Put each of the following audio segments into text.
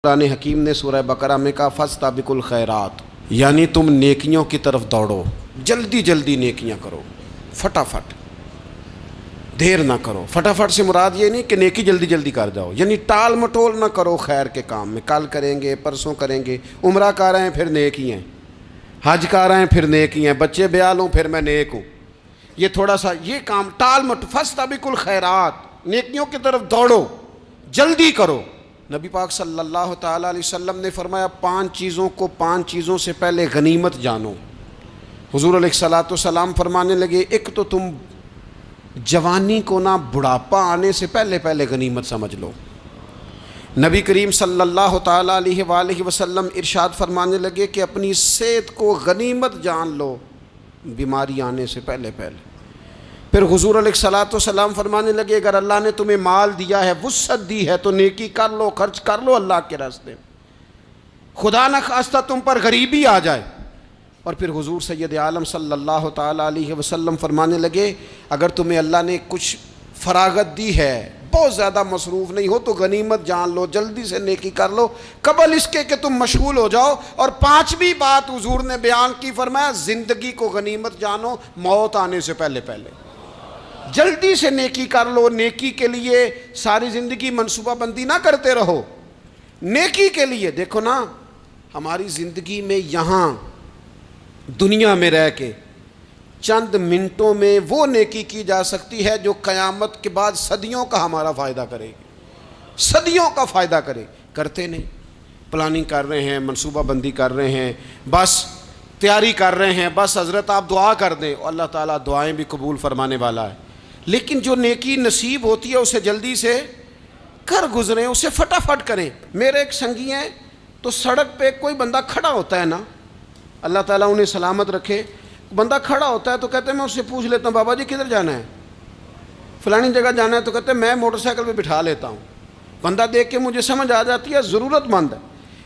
قرآن حکیم نے سورہ بقرہ میں کہا فاستبقوا الخیرات، یعنی تم نیکیوں کی طرف دوڑو، جلدی جلدی نیکیاں کرو، فٹافٹ، دیر نہ کرو۔ فٹافٹ سے مراد یہ نہیں کہ نیکی جلدی جلدی کر جاؤ، یعنی ٹال مٹول نہ کرو خیر کے کام میں، کل کریں گے پرسوں کریں گے، عمرہ کر رہے ہیں پھر نیکی ہیں، حج کر رہے ہیں پھر نیکی ہیں، بچے بیال ہوں پھر میں نیک ہوں، یہ تھوڑا سا یہ کام ٹال مٹ فاستبقوا الخیرات، نیکیوں کی طرف دوڑو، جلدی کرو۔ نبی پاک صلی اللہ تعالیٰ علیہ وسلم نے فرمایا پانچ چیزوں سے پہلے غنیمت جانو۔ حضور علیہ الصلوۃ والسلام فرمانے لگے ایک تو تم جوانی کو نہ بڑھاپا آنے سے پہلے غنیمت سمجھ لو۔ نبی کریم صلی اللہ تعالیٰ علیہ وآلہ وسلم ارشاد فرمانے لگے کہ اپنی صحت کو غنیمت جان لو بیماری آنے سے پہلے۔ پھر حضور علیہ الصلوۃ والسلام فرمانے لگے اگر اللہ نے تمہیں مال دیا ہے، وسعت دی ہے، تو نیکی کر لو، خرچ کر لو اللہ کے راستے، خدا نہ خواستہ تم پر غریبی آ جائے۔ اور پھر حضور سید عالم صلی اللہ تعالیٰ علیہ وسلم فرمانے لگے اگر تمہیں اللہ نے کچھ فراغت دی ہے، بہت زیادہ مصروف نہیں ہو، تو غنیمت جان لو، جلدی سے نیکی کر لو قبل اس کے کہ تم مشغول ہو جاؤ۔ اور پانچویں بات حضور نے بیان کی، فرمایا زندگی کو غنیمت جانو موت آنے سے پہلے۔ جلدی سے نیکی کر لو، نیکی کے لیے ساری زندگی منصوبہ بندی نہ کرتے رہو، نیکی کے لیے دیکھو نا، ہماری زندگی میں یہاں دنیا میں رہ کے چند منٹوں میں وہ نیکی کی جا سکتی ہے جو قیامت کے بعد صدیوں کا ہمارا فائدہ کرے گی، صدیوں کا فائدہ کرتے نہیں، پلاننگ کر رہے ہیں، منصوبہ بندی کر رہے ہیں، بس تیاری کر رہے ہیں، بس حضرت آپ دعا کر دیں، اللہ تعالیٰ دعائیں بھی قبول فرمانے والا ہے، لیکن جو نیکی نصیب ہوتی ہے اسے جلدی سے کر گزریں، اسے فٹافٹ کریں۔ میرے ایک سنگی ہیں تو سڑک پہ کوئی بندہ کھڑا ہوتا ہے نا، اللہ تعالیٰ انہیں سلامت رکھے، بندہ کھڑا ہوتا ہے تو کہتے ہیں میں اس سے پوچھ لیتا ہوں بابا جی کدھر جانا ہے، فلانی جگہ جانا ہے، تو کہتے ہیں میں موٹر سائیکل پہ بٹھا لیتا ہوں، بندہ دیکھ کے مجھے سمجھ آ جاتی ہے ضرورت مند ہے،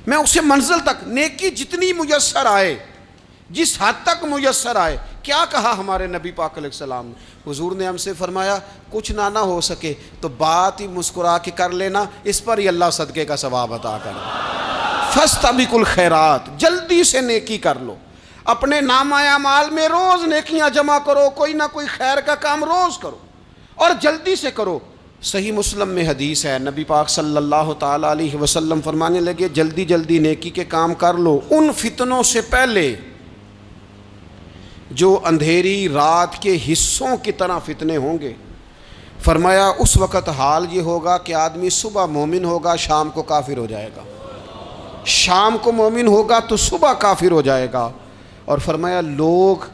میں اسے منزل تک نیکی جتنی میسر آئے، جس حد تک میسر آئے۔ کیا کہا ہمارے نبی پاک علیہ السلام نے؟ حضور نے ہم سے فرمایا کچھ نہ ہو سکے تو بات ہی مسکرا کے کر لینا، اس پر ہی اللہ صدقے کا ثواب عطا کر۔ فاستبقوا الخیرات، جلدی سے نیکی کر لو، اپنے نامہ اعمال میں روز نیکیاں جمع کرو، کوئی نہ کوئی خیر کا کام روز کرو اور جلدی سے کرو۔ صحیح مسلم میں حدیث ہے، نبی پاک صلی اللہ تعالیٰ علیہ وسلم فرمانے لگے جلدی جلدی نیکی کے کام کر لو ان فتنوں سے پہلے جو اندھیری رات کے حصوں کی طرح فتنے ہوں گے۔ فرمایا اس وقت حال یہ ہوگا کہ آدمی صبح مومن ہوگا، شام کو کافر ہو جائے گا، شام کو مومن ہوگا تو صبح کافر ہو جائے گا۔ اور فرمایا لوگ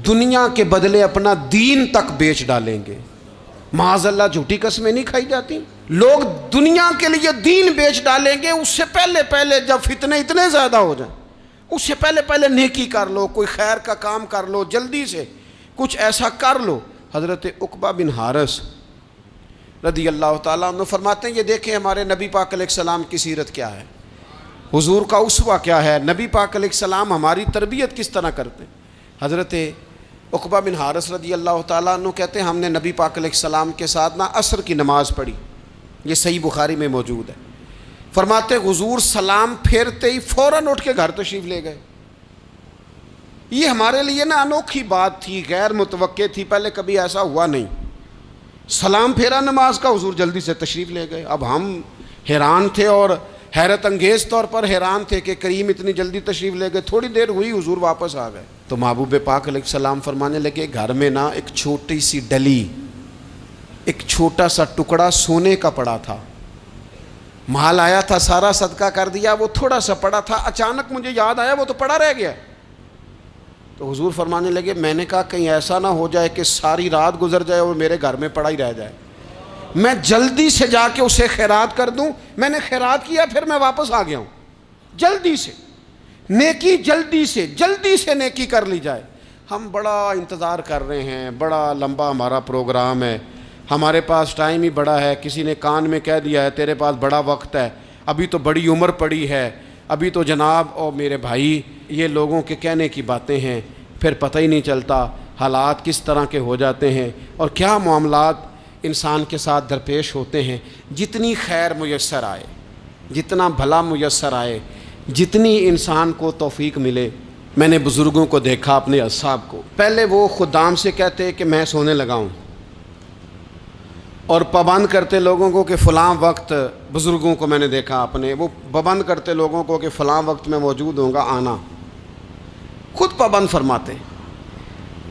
دنیا کے بدلے اپنا دین تک بیچ ڈالیں گے۔ معاذ اللہ جھوٹی قسمیں نہیں کھائی جاتی، لوگ دنیا کے لیے دین بیچ ڈالیں گے۔ اس سے پہلے جب فتنے اتنے زیادہ ہو جائیں، اس سے پہلے نیکی کر لو، کوئی خیر کا کام کر لو، جلدی سے کچھ ایسا کر لو۔ حضرت عقبہ بن حارث رضی اللہ تعالیٰ عنہ فرماتے ہیں یہ دیکھیں ہمارے نبی پاک علیہ السلام کی سیرت کیا ہے، حضور کا اسوہ کیا ہے، نبی پاک علیہ السلام ہماری تربیت کس طرح کرتے ہیں۔ حضرت عقبہ بن حارث رضی اللہ تعالیٰ عنہ کہتے ہیں ہم نے نبی پاک علیہ السلام کے ساتھ عصر کی نماز پڑھی، یہ صحیح بخاری میں موجود ہے۔ فرماتے حضور سلام پھیرتے ہی فوراً اٹھ کے گھر تشریف لے گئے۔ یہ ہمارے لیے انوکھی بات تھی، غیر متوقع تھی، پہلے کبھی ایسا ہوا نہیں۔ سلام پھیرا نماز کا، حضور جلدی سے تشریف لے گئے۔ اب ہم حیران تھے اور حیرت انگیز طور پر حیران تھے کہ کریم اتنی جلدی تشریف لے گئے، تھوڑی دیر ہوئی حضور واپس آ گئے۔ تو محبوب پاک علیہ السلام فرمانے لگے گھر میں ایک چھوٹی سی ڈلی، ایک چھوٹا سا ٹکڑا سونے کا پڑا تھا، مال آیا تھا سارا صدقہ کر دیا، وہ تھوڑا سا پڑا تھا، اچانک مجھے یاد آیا وہ تو پڑا رہ گیا۔ تو حضور فرمانے لگے میں نے کہا کہیں ایسا نہ ہو جائے کہ ساری رات گزر جائے اور میرے گھر میں پڑا ہی رہ جائے، میں جلدی سے جا کے اسے خیرات کر دوں۔ میں نے خیرات کیا پھر میں واپس آ گیا ہوں۔ جلدی سے نیکی، جلدی سے نیکی کر لی جائے۔ ہم بڑا انتظار کر رہے ہیں، بڑا لمبا ہمارا پروگرام ہے، ہمارے پاس ٹائم ہی بڑا ہے، کسی نے کان میں کہہ دیا ہے تیرے پاس بڑا وقت ہے، ابھی تو بڑی عمر پڑی ہے، ابھی تو جناب اور میرے بھائی یہ لوگوں کے کہنے کی باتیں ہیں، پھر پتہ ہی نہیں چلتا حالات کس طرح کے ہو جاتے ہیں اور کیا معاملات انسان کے ساتھ درپیش ہوتے ہیں۔ جتنی خیر میسر آئے جتنا بھلا میسر آئے، جتنی انسان کو توفیق ملے۔ میں نے بزرگوں کو دیکھا، اپنے اصحاب کو، پہلے وہ خدام سے کہتے کہ میں سونے لگا ہوں، اور پابند کرتے لوگوں کو کہ فلاں وقت، بزرگوں کو میں نے دیکھا اپنے، وہ پابند کرتے لوگوں کو کہ فلاں وقت میں موجود ہوں گا، آنا، خود پابند فرماتے۔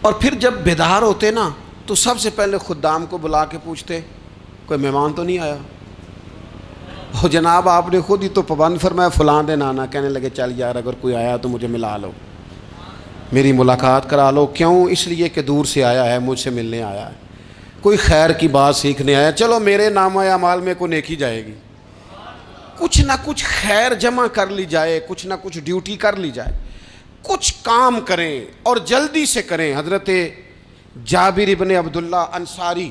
اور پھر جب بیدار ہوتے نا تو سب سے پہلے خدام کو بلا کے پوچھتے کوئی مہمان تو نہیں آیا؟ اور جناب آپ نے خود ہی تو پابند فرمایا فلاں دن آنا۔ کہنے لگے چل یار اگر کوئی آیا تو مجھے ملا لو، میری ملاقات کرا لو۔ کیوں؟ اس لیے کہ دور سے آیا ہے، مجھ سے ملنے آیا ہے، کوئی خیر کی بات سیکھنے آیا، چلو میرے نامہ اعمال میں کوئی نیکی جائے گی، کچھ نہ کچھ خیر جمع کر لی جائے، کچھ نہ کچھ ڈیوٹی کر لی جائے، کچھ کام کریں اور جلدی سے کریں۔ حضرت جابر ابن عبداللہ انصاری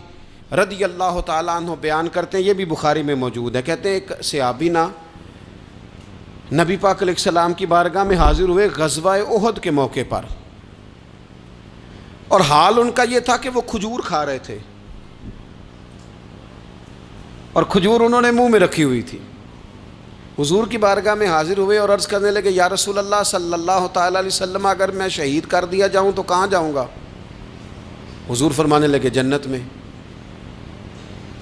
رضی اللہ تعالیٰ عنہ بیان کرتے ہیں، یہ بھی بخاری میں موجود ہے، کہتے ہیں ایک صحابی نا نبی پاک علیہ السلام کی بارگاہ میں حاضر ہوئے غزوہ احد کے موقع پر، اور حال ان کا یہ تھا کہ وہ کھجور کھا رہے تھے، اور کھجور انہوں نے منہ میں رکھی ہوئی تھی۔ حضور کی بارگاہ میں حاضر ہوئے اور عرض کرنے لگے یا رسول اللہ صلی اللہ تعالیٰ علیہ وسلم اگر میں شہید کر دیا جاؤں تو کہاں جاؤں گا؟ حضور فرمانے لگے جنت میں۔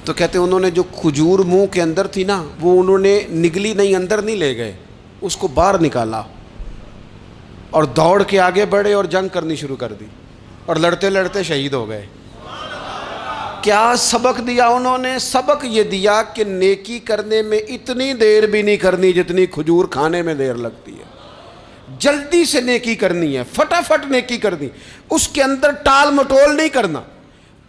تو کہتے انہوں نے جو کھجور منہ کے اندر تھی نا وہ انہوں نے نگلی نہیں، اندر نہیں لے گئے، اس کو باہر نکالا اور دوڑ کے آگے بڑھے اور جنگ کرنی شروع کر دی، اور لڑتے لڑتے شہید ہو گئے۔ کیا سبق دیا انہوں نے؟ سبق یہ دیا کہ نیکی کرنے میں اتنی دیر بھی نہیں کرنی جتنی کھجور کھانے میں دیر لگتی ہے۔ جلدی سے نیکی کرنی ہے، فٹافٹ نیکی کرنی، اس کے اندر ٹال مٹول نہیں کرنا۔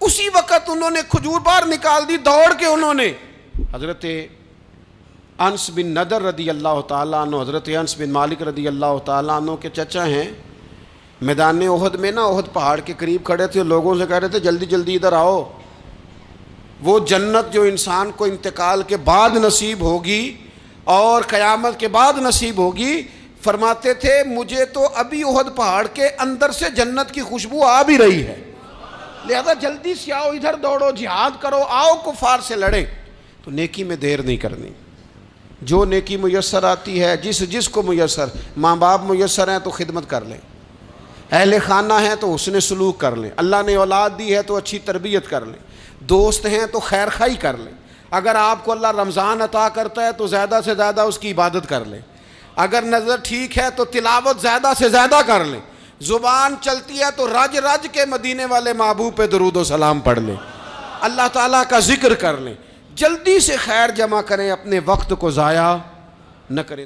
اسی وقت انہوں نے کھجور باہر نکال دی، دوڑ کے انہوں نے حضرت انس بن نضر رضی اللہ تعالیٰ عنہ، حضرت انس بن مالک رضی اللہ تعالیٰ عنہ کے چچا ہیں، میدان احد میں نا، احد پہاڑ کے قریب کھڑے تھے، لوگوں سے کہہ رہے تھے جلدی جلدی ادھر آؤ، وہ جنت جو انسان کو انتقال کے بعد نصیب ہوگی اور قیامت کے بعد نصیب ہوگی، فرماتے تھے مجھے تو ابھی احد پہاڑ کے اندر سے جنت کی خوشبو آ بھی رہی ہے، لہذا جلدی سے آؤ، ادھر دوڑو، جہاد کرو، آؤ کفار سے لڑیں۔ تو نیکی میں دیر نہیں کرنی، جو نیکی میسر آتی ہے، جس کو میسر، ماں باپ میسر ہیں تو خدمت کر لیں، اہل خانہ ہیں تو حسن سلوک کر لیں، اللہ نے اولاد دی ہے تو اچھی تربیت کر لیں، دوست ہیں تو خیر خواہی کر لیں، اگر آپ کو اللہ رمضان عطا کرتا ہے تو زیادہ سے زیادہ اس کی عبادت کر لیں، اگر نظر ٹھیک ہے تو تلاوت زیادہ سے زیادہ کر لیں، زبان چلتی ہے تو رج رج کے مدینے والے محبوب پہ درود و سلام پڑھ لیں، اللہ تعالیٰ کا ذکر کر لیں، جلدی سے خیر جمع کریں، اپنے وقت کو ضائع نہ کریں۔